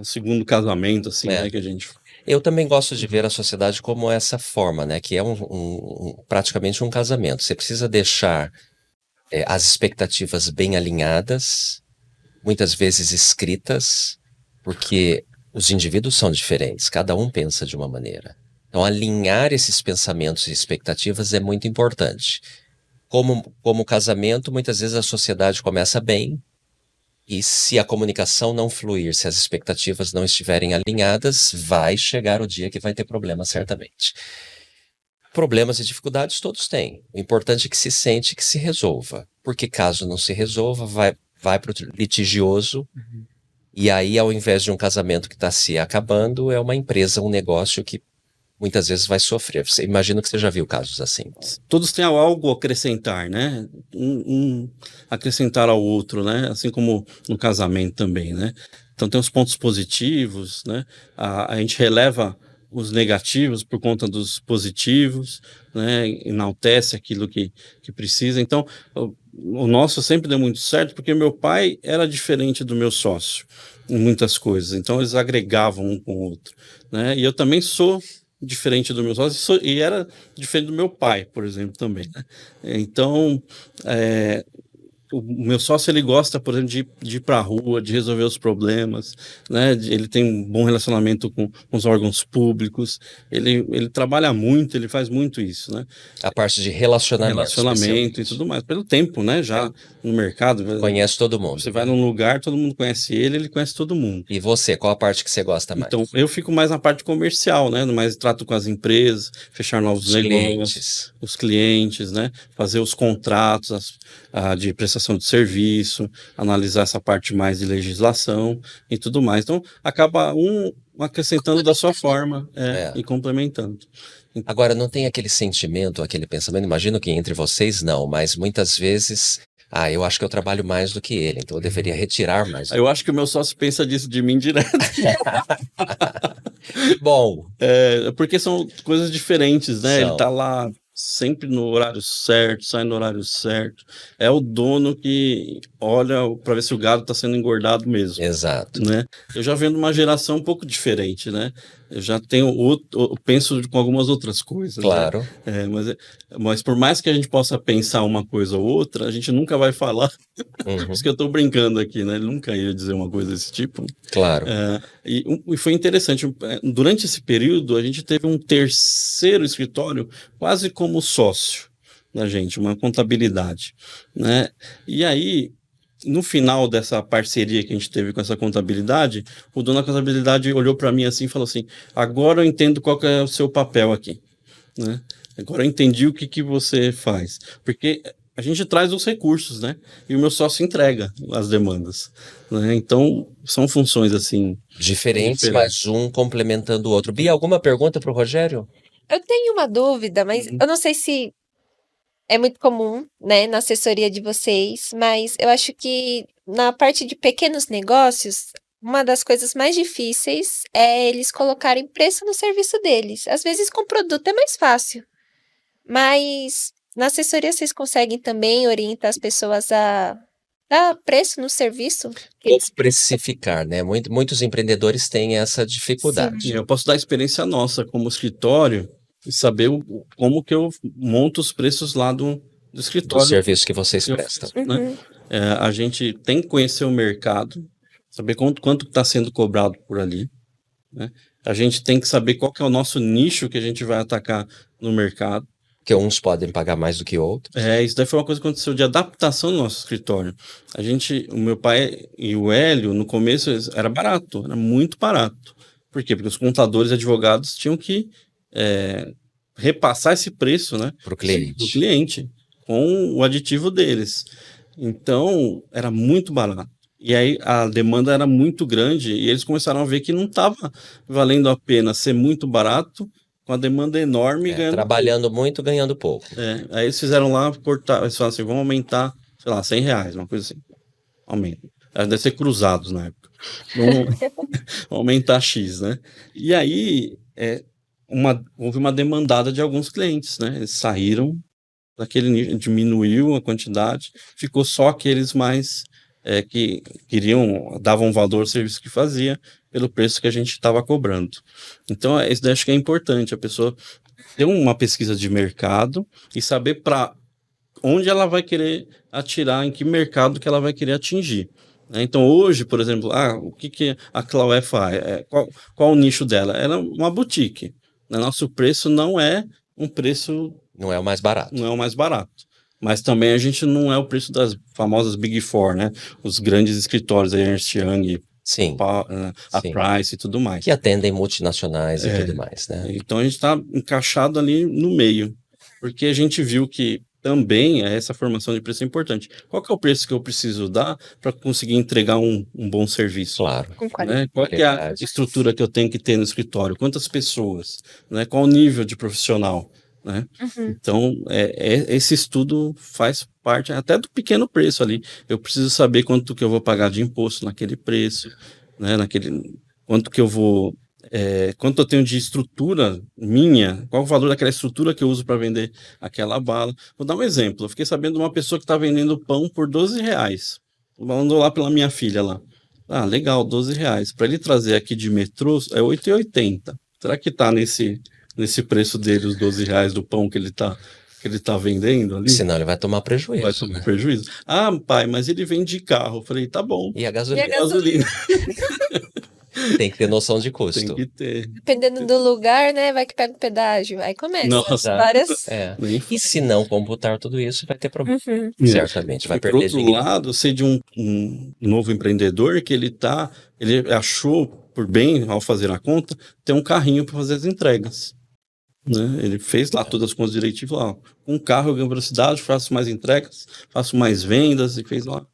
segundo casamento, assim, né, que a gente... Eu também gosto de ver a sociedade como essa forma, né? Que é praticamente um casamento. Você precisa deixar as expectativas bem alinhadas, muitas vezes escritas, porque os indivíduos são diferentes, cada um pensa de uma maneira. Então, alinhar esses pensamentos e expectativas é muito importante. Como casamento, muitas vezes a sociedade começa bem, e se a comunicação não fluir, se as expectativas não estiverem alinhadas, vai chegar o dia que vai ter problema, certamente. Problemas e dificuldades todos têm. O importante é que se sente que se resolva. Porque caso não se resolva, vai para o litigioso. E aí, ao invés de um casamento que está se acabando, é uma empresa, um negócio que muitas vezes vai sofrer. Imagino que você já viu casos assim. Todos têm algo a acrescentar, né? Acrescentar ao outro, né? Assim como no casamento também, né? Então tem os pontos positivos, né? A gente releva os negativos por conta dos positivos, né? Enaltece aquilo que precisa. Então, o nosso sempre deu muito certo, porque meu pai era diferente do meu sócio em muitas coisas. Então, eles agregavam um com o outro, né? E eu também sou diferente do meu sócio, e era diferente do meu pai, por exemplo, também, né? Então, o meu sócio, ele gosta, por exemplo, de ir para a rua, de resolver os problemas, né? Ele tem um bom relacionamento com os órgãos públicos, ele trabalha muito, ele faz muito isso, né? A parte de relacionamento E tudo mais, pelo tempo, né? Já no mercado. Conhece todo mundo. Você vai num lugar, todo mundo conhece ele conhece todo mundo. E você, qual a parte que você gosta mais? Então, eu fico mais na parte comercial, né? Mais trato com as empresas, fechar novos negócios, os clientes, né? Fazer os contratos de prestação de serviço, analisar essa parte mais de legislação e tudo mais. Então, acaba acrescentando da sua forma e complementando. Agora, não tem aquele sentimento, aquele pensamento, imagino que entre vocês não, mas muitas vezes, eu acho que eu trabalho mais do que ele, então eu deveria retirar mais. Eu acho que o meu sócio pensa disso de mim direto. Bom. Porque são coisas diferentes, né? Ele tá lá sempre no horário certo, sai no horário certo. É o dono que olha para ver se o gado está sendo engordado mesmo. Exato. Né? Eu já venho de uma geração um pouco diferente, né? Eu já tenho penso com algumas outras coisas. Claro. Né? Mas por mais que a gente possa pensar uma coisa ou outra, a gente nunca vai falar. Por isso que eu estou brincando aqui, né? Ele nunca ia dizer uma coisa desse tipo. Claro. E foi interessante. Durante esse período, a gente teve um terceiro escritório quase como sócio da gente, uma contabilidade, né? E aí, no final dessa parceria que a gente teve com essa contabilidade, o dono da contabilidade olhou para mim assim e falou assim: agora eu entendo qual que é o seu papel aqui, né? Agora eu entendi o que você faz, porque a gente traz os recursos, né? E o meu sócio entrega as demandas, né? Então, são funções assim diferentes, mas um complementando o outro. Bia, alguma pergunta para o Rogério? Eu tenho uma dúvida, mas eu não sei se é muito comum, né, na assessoria de vocês, mas eu acho que na parte de pequenos negócios, uma das coisas mais difíceis é eles colocarem preço no serviço deles. Às vezes com produto é mais fácil, mas na assessoria vocês conseguem também orientar as pessoas a dar preço no serviço? Ou precificar, né? Muitos empreendedores têm essa dificuldade. Sim, eu posso dar a experiência nossa como escritório e saber como que eu monto os preços lá do escritório. Do serviço que vocês prestam. Né? A gente tem que conhecer o mercado, saber quanto está sendo cobrado por ali. Né? A gente tem que saber qual que é o nosso nicho que a gente vai atacar no mercado. Porque uns podem pagar mais do que outros. Isso daí foi uma coisa que aconteceu de adaptação no nosso escritório. O meu pai e o Hélio, no começo, era barato, era muito barato. Por quê? Porque os contadores e advogados tinham que repassar esse preço, né, para o cliente, com o aditivo deles. Então, era muito barato. E aí a demanda era muito grande e eles começaram a ver que não estava valendo a pena ser muito barato com a demanda enorme. Trabalhando pouco. Muito, ganhando pouco. Aí eles fizeram lá, eles falaram assim, vamos aumentar, sei lá, R$100, uma coisa assim. Aumenta. Deve ser cruzados na época. Vamos aumentar X, né? E aí, houve uma demandada de alguns clientes, né? Eles saíram daquele nível, diminuiu a quantidade, ficou só aqueles mais que davam valor ao serviço que fazia pelo preço que a gente estava cobrando. Então, isso daí acho que é importante, a pessoa ter uma pesquisa de mercado e saber para onde ela vai querer atirar, em que mercado que ela vai querer atingir. Então, hoje, por exemplo, o que a Claué faz? Qual o nicho dela? Ela é uma boutique. Nosso preço não é um preço... Não é o mais barato. Não é o mais barato. Mas também a gente não é o preço das famosas Big Four, né? Os grandes escritórios, a Ernst Young, sim, a Price e tudo mais. Que atendem multinacionais e tudo mais, né? Então, a gente está encaixado ali no meio. Porque a gente viu que também essa formação de preço é importante. Qual que é o preço que eu preciso dar para conseguir entregar um bom serviço? Claro. Né? Qual que é a estrutura que eu tenho que ter no escritório? Quantas pessoas? Né? Qual o nível de profissional? Né? Então, esse estudo faz parte até do pequeno preço ali. Eu preciso saber quanto que eu vou pagar de imposto naquele preço, né? Quanto que eu vou... quanto eu tenho de estrutura minha, qual o valor daquela estrutura que eu uso para vender aquela bala. Vou dar um exemplo. Eu fiquei sabendo de uma pessoa que está vendendo pão por R$12. Mandou lá pela minha filha lá. Legal, R$12. Para ele trazer aqui de metrô é R$8,80. Será que está nesse preço dele, os R$12 do pão que ele está que ele está vendendo ali. Senão ele vai tomar prejuízo. Vai tomar prejuízo. Ah, pai, mas ele vende carro. Eu falei, tá bom. E a gasolina? E a gasolina. Tem que ter noção de custo. Tem que ter. Dependendo do lugar, né? Vai que pega o pedágio. Aí começa. Nossa. Várias. E se não computar tudo isso, vai ter problema. Certamente, vai e perder por outro dinheiro. lado, sei de um novo empreendedor que ele achou por bem, ao fazer a conta, ter um carrinho para fazer as entregas. Né? Ele fez lá todas as contas direitinho, falou, com um carro eu ganho velocidade, faço mais entregas, faço mais vendas e fez lá.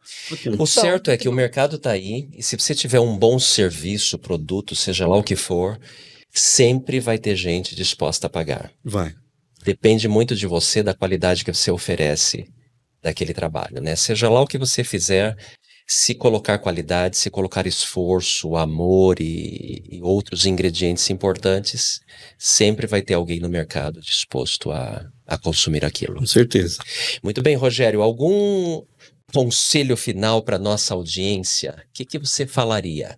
O certo é que o mercado está aí e se você tiver um bom serviço, produto, seja lá o que for, sempre vai ter gente disposta a pagar. Vai. Depende muito de você, da qualidade que você oferece daquele trabalho, né? Seja lá o que você fizer, se colocar qualidade, se colocar esforço, amor e outros ingredientes importantes, sempre vai ter alguém no mercado disposto a consumir aquilo. Com certeza. Muito bem, Rogério, algum conselho final para nossa audiência? O que você falaria?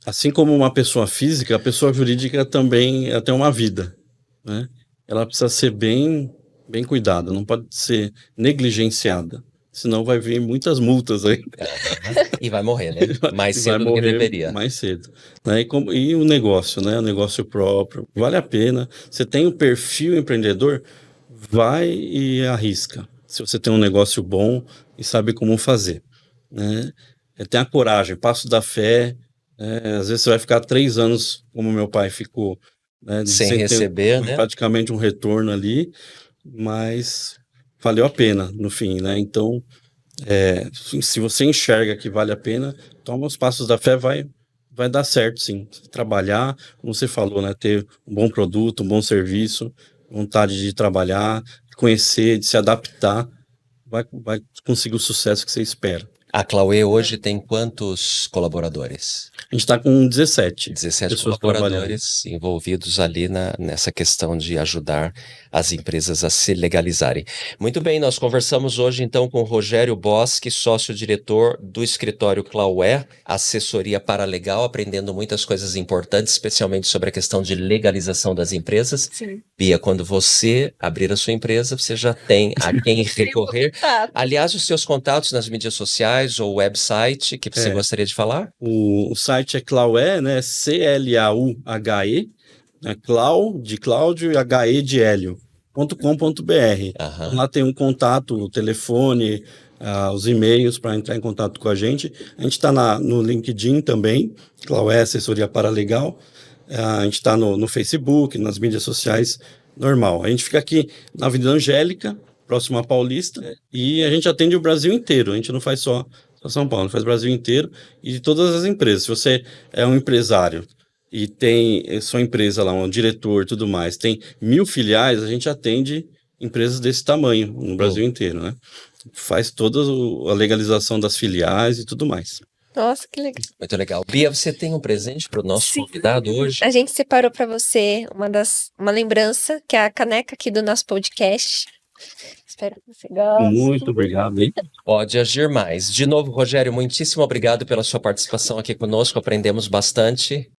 Assim como uma pessoa física, a pessoa jurídica também tem uma vida, né? Ela precisa ser bem cuidada, não pode ser negligenciada. Senão vai vir muitas multas aí. E vai morrer, né? Mais cedo do que deveria. Mais cedo. Né? E o negócio, né? O negócio próprio. Vale a pena. Você tem o perfil empreendedor, vai e arrisca. Se você tem um negócio bom e sabe como fazer. Né? Tenha coragem, passo da fé. Às vezes você vai ficar 3 anos, como meu pai ficou. Né? Sem receber, né? Praticamente um retorno ali. Mas valeu a pena no fim, né? Então, se você enxerga que vale a pena, toma os passos da fé, vai dar certo, sim. Trabalhar, como você falou, né? Ter um bom produto, um bom serviço, vontade de trabalhar, de conhecer, de se adaptar, vai conseguir o sucesso que você espera. A Clauê hoje tem quantos colaboradores? A gente está com 17 colaboradores envolvidos ali nessa questão de ajudar as empresas a se legalizarem. Muito bem, nós conversamos hoje então com Rogério Boschi, sócio-diretor do escritório Clauê, assessoria paralegal, aprendendo muitas coisas importantes, especialmente sobre a questão de legalização das empresas. Sim. Bia, quando você abrir a sua empresa, você já tem a quem recorrer. Aliás, os seus contatos nas mídias sociais ou website que você gostaria de falar? O site é Clauê, né? CLAUHE, né? Clau de Cláudio e HE de Hélio.com.br. Lá tem um contato, o telefone, os e-mails para entrar em contato com a gente. A gente está no LinkedIn também, Clauê Assessoria Paralegal. A gente está no Facebook, nas mídias sociais, normal. A gente fica aqui na Avenida Angélica, próximo à Paulista, e a gente atende o Brasil inteiro. A gente não faz só São Paulo, a gente faz o Brasil inteiro e de todas as empresas. Se você é um empresário e tem sua empresa lá, um diretor e tudo mais, tem 1000 filiais, a gente atende empresas desse tamanho no Brasil inteiro, né? Faz toda a legalização das filiais e tudo mais. Nossa, que legal. Muito legal. Bia, você tem um presente para o nosso convidado hoje? A gente separou para você uma lembrança, que é a caneca aqui do nosso podcast. Espero que você goste. Muito obrigado, hein? Pode agir mais. De novo, Rogério, muitíssimo obrigado pela sua participação aqui conosco. Aprendemos bastante.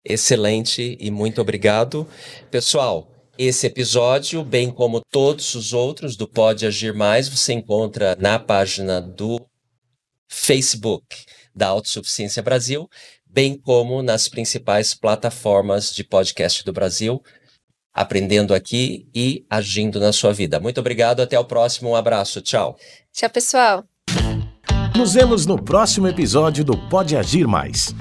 Excelente e muito obrigado. Pessoal, esse episódio, bem como todos os outros do Pode Agir Mais, você encontra na página do Facebook da Autossuficiência Brasil, bem como nas principais plataformas de podcast do Brasil. Aprendendo aqui e agindo na sua vida. Muito obrigado, até o próximo, um abraço, tchau. Tchau, pessoal. Nos vemos no próximo episódio do Pode Agir Mais,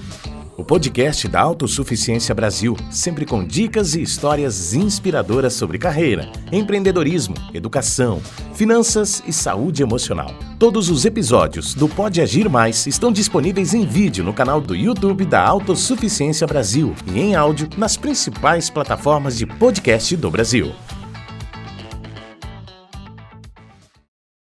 o podcast da Autossuficiência Brasil, sempre com dicas e histórias inspiradoras sobre carreira, empreendedorismo, educação, finanças e saúde emocional. Todos os episódios do Pode Agir Mais estão disponíveis em vídeo no canal do YouTube da Autossuficiência Brasil e em áudio nas principais plataformas de podcast do Brasil.